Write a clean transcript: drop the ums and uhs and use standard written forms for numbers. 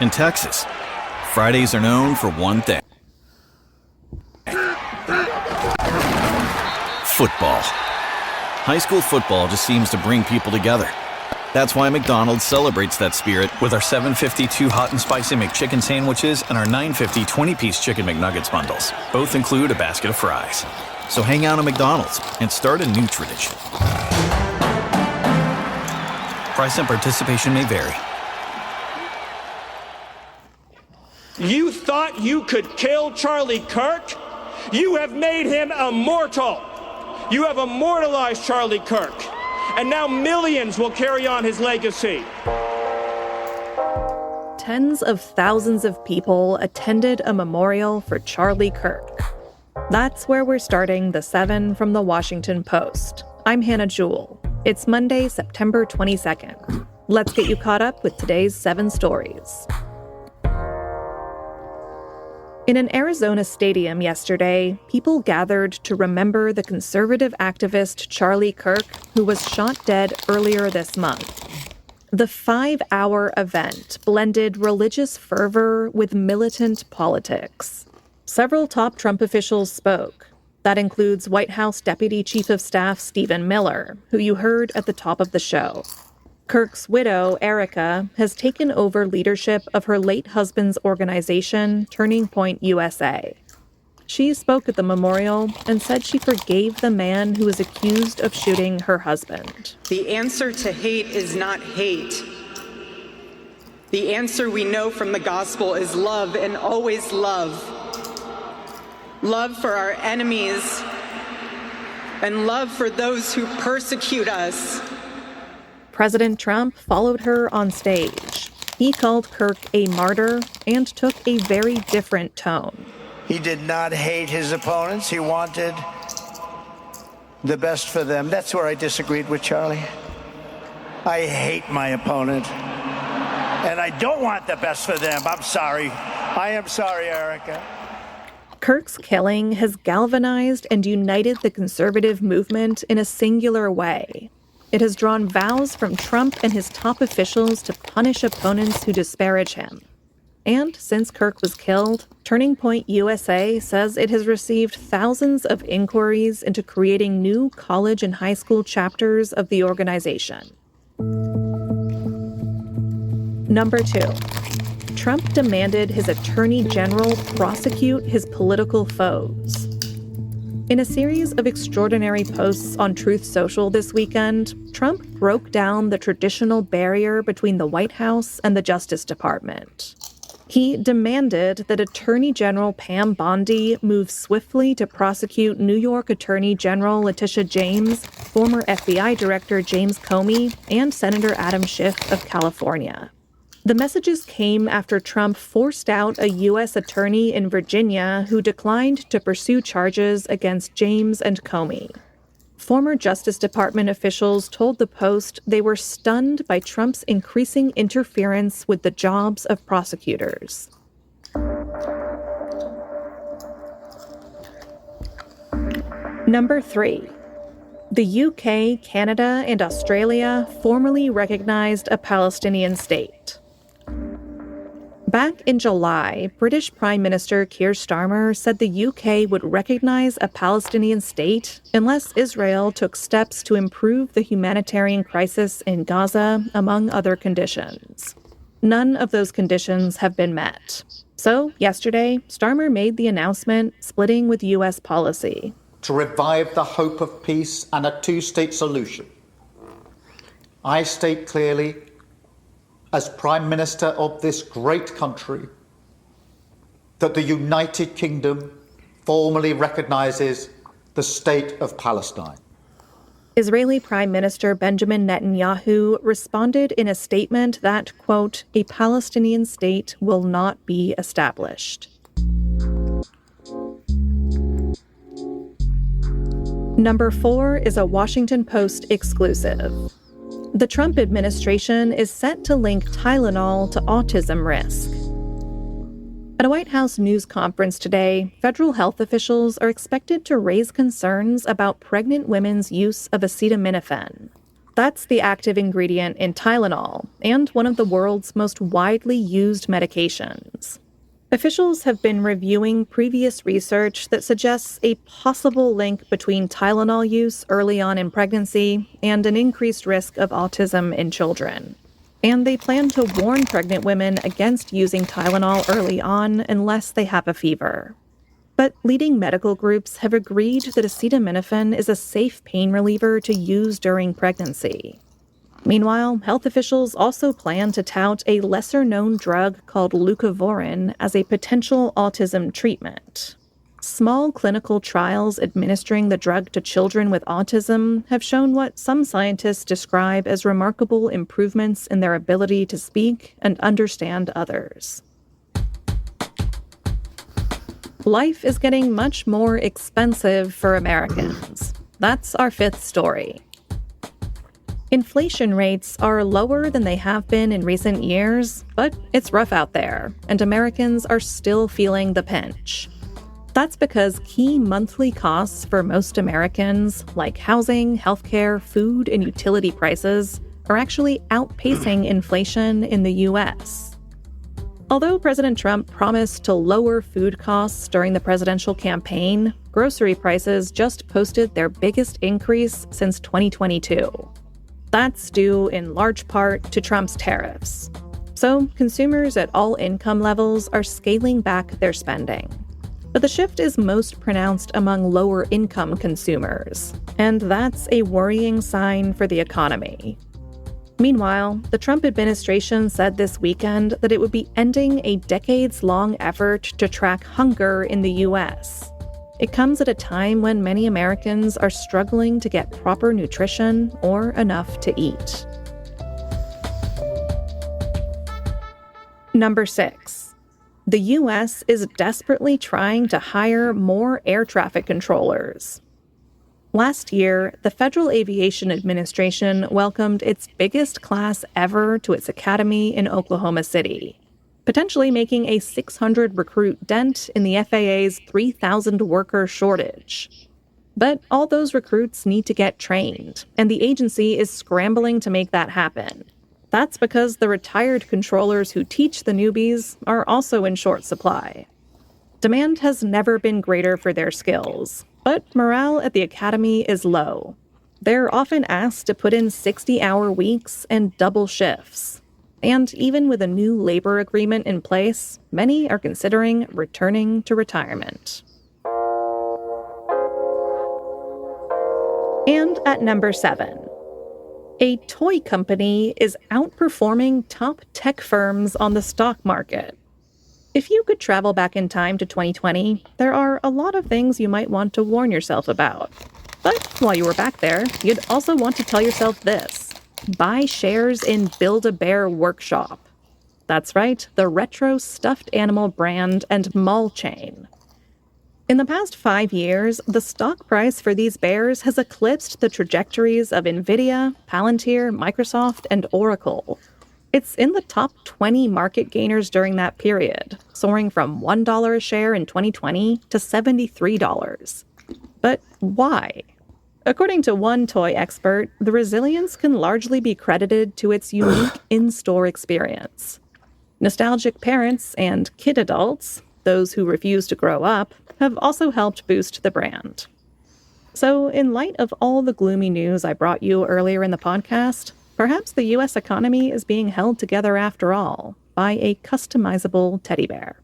In Texas, Fridays are known for one thing: football. High school football just seems to bring people together. That's why McDonald's celebrates that spirit with our $7.52 hot and spicy McChicken sandwiches and our $9.50 20-piece chicken McNuggets bundles. Both include a basket of fries. So hang out at McDonald's and start a new tradition. Price and participation may vary. You thought you could kill Charlie Kirk? You have made him immortal. You have immortalized Charlie Kirk. And now millions will carry on his legacy. Tens of thousands of people attended a memorial for Charlie Kirk. That's where we're starting the 7 from the Washington Post. I'm Hannah Jewell. It's Monday, September 22nd. Let's get you caught up with today's 7 stories. In an Arizona stadium yesterday, people gathered to remember the conservative activist Charlie Kirk, who was shot dead earlier this month. The 5-hour event blended religious fervor with militant politics. Several top Trump officials spoke. That includes White House Deputy Chief of Staff Stephen Miller, who you heard at the top of the show. Kirk's widow, Erica, has taken over leadership of her late husband's organization, Turning Point USA. She spoke at the memorial and said she forgave the man who was accused of shooting her husband. The answer to hate is not hate. The answer we know from the gospel is love, and always love. Love for our enemies and love for those who persecute us. President Trump followed her on stage. He called Kirk a martyr and took a very different tone. He did not hate his opponents. He wanted the best for them. That's where I disagreed with Charlie. I hate my opponent, and I don't want the best for them. I'm sorry. I am sorry, Erica. Kirk's killing has galvanized and united the conservative movement in a singular way. It has drawn vows from Trump and his top officials to punish opponents who disparage him. And since Kirk was killed, Turning Point USA says it has received thousands of inquiries into creating new college and high school chapters of the organization. Number 2. Trump demanded his attorney general prosecute his political foes. In a series of extraordinary posts on Truth Social this weekend, Trump broke down the traditional barrier between the White House and the Justice Department. He demanded that Attorney General Pam Bondi move swiftly to prosecute New York Attorney General Letitia James, former FBI Director James Comey, and Senator Adam Schiff of California. The messages came after Trump forced out a U.S. attorney in Virginia who declined to pursue charges against James and Comey. Former Justice Department officials told the Post they were stunned by Trump's increasing interference with the jobs of prosecutors. Number 3. The UK, Canada, and Australia formally recognized a Palestinian state. Back in July, British Prime Minister Keir Starmer said the UK would recognize a Palestinian state unless Israel took steps to improve the humanitarian crisis in Gaza, among other conditions. None of those conditions have been met. So, yesterday, Starmer made the announcement, splitting with U.S. policy. To revive the hope of peace and a two-state solution, I state clearly, as Prime Minister of this great country, that the United Kingdom formally recognizes the state of Palestine. Israeli Prime Minister Benjamin Netanyahu responded in a statement that, quote, a Palestinian state will not be established. Number 4 is a Washington Post exclusive. The Trump administration is set to link Tylenol to autism risk. At a White House news conference today, federal health officials are expected to raise concerns about pregnant women's use of acetaminophen. That's the active ingredient in Tylenol, and one of the world's most widely used medications. Officials have been reviewing previous research that suggests a possible link between Tylenol use early on in pregnancy and an increased risk of autism in children. And they plan to warn pregnant women against using Tylenol early on unless they have a fever. But leading medical groups have agreed that acetaminophen is a safe pain reliever to use during pregnancy. Meanwhile, health officials also plan to tout a lesser-known drug called leucovorin as a potential autism treatment. Small clinical trials administering the drug to children with autism have shown what some scientists describe as remarkable improvements in their ability to speak and understand others. Life is getting much more expensive for Americans. That's our fifth story. Inflation rates are lower than they have been in recent years, but it's rough out there, and Americans are still feeling the pinch. That's because key monthly costs for most Americans, like housing, healthcare, food, and utility prices, are actually outpacing inflation in the U.S. Although President Trump promised to lower food costs during the presidential campaign, grocery prices just posted their biggest increase since 2022. That's due in large part to Trump's tariffs. So consumers at all income levels are scaling back their spending. But the shift is most pronounced among lower income consumers, and that's a worrying sign for the economy. Meanwhile, the Trump administration said this weekend that it would be ending a decades-long effort to track hunger in the U.S. It comes at a time when many Americans are struggling to get proper nutrition or enough to eat. Number 6. The U.S. is desperately trying to hire more air traffic controllers. Last year, the Federal Aviation Administration welcomed its biggest class ever to its academy in Oklahoma City, potentially making a 600 recruit dent in the FAA's 3,000 worker shortage. But all those recruits need to get trained, and the agency is scrambling to make that happen. That's because the retired controllers who teach the newbies are also in short supply. Demand has never been greater for their skills, but morale at the academy is low. They're often asked to put in 60-hour weeks and double shifts. And even with a new labor agreement in place, many are considering returning to retirement. And at number 7, a toy company is outperforming top tech firms on the stock market. If you could travel back in time to 2020, there are a lot of things you might want to warn yourself about. But while you were back there, you'd also want to tell yourself this. Buy shares in Build-A-Bear Workshop. That's right, the retro stuffed animal brand and mall chain. In the past 5 years, the stock price for these bears has eclipsed the trajectories of NVIDIA, Palantir, Microsoft, and Oracle. It's in the top 20 market gainers during that period, soaring from $1 a share in 2020 to $73. But why? According to one toy expert, the resilience can largely be credited to its unique in-store experience. Nostalgic parents and kid adults, those who refuse to grow up, have also helped boost the brand. So, in light of all the gloomy news I brought you earlier in the podcast, perhaps the U.S. economy is being held together after all by a customizable teddy bear.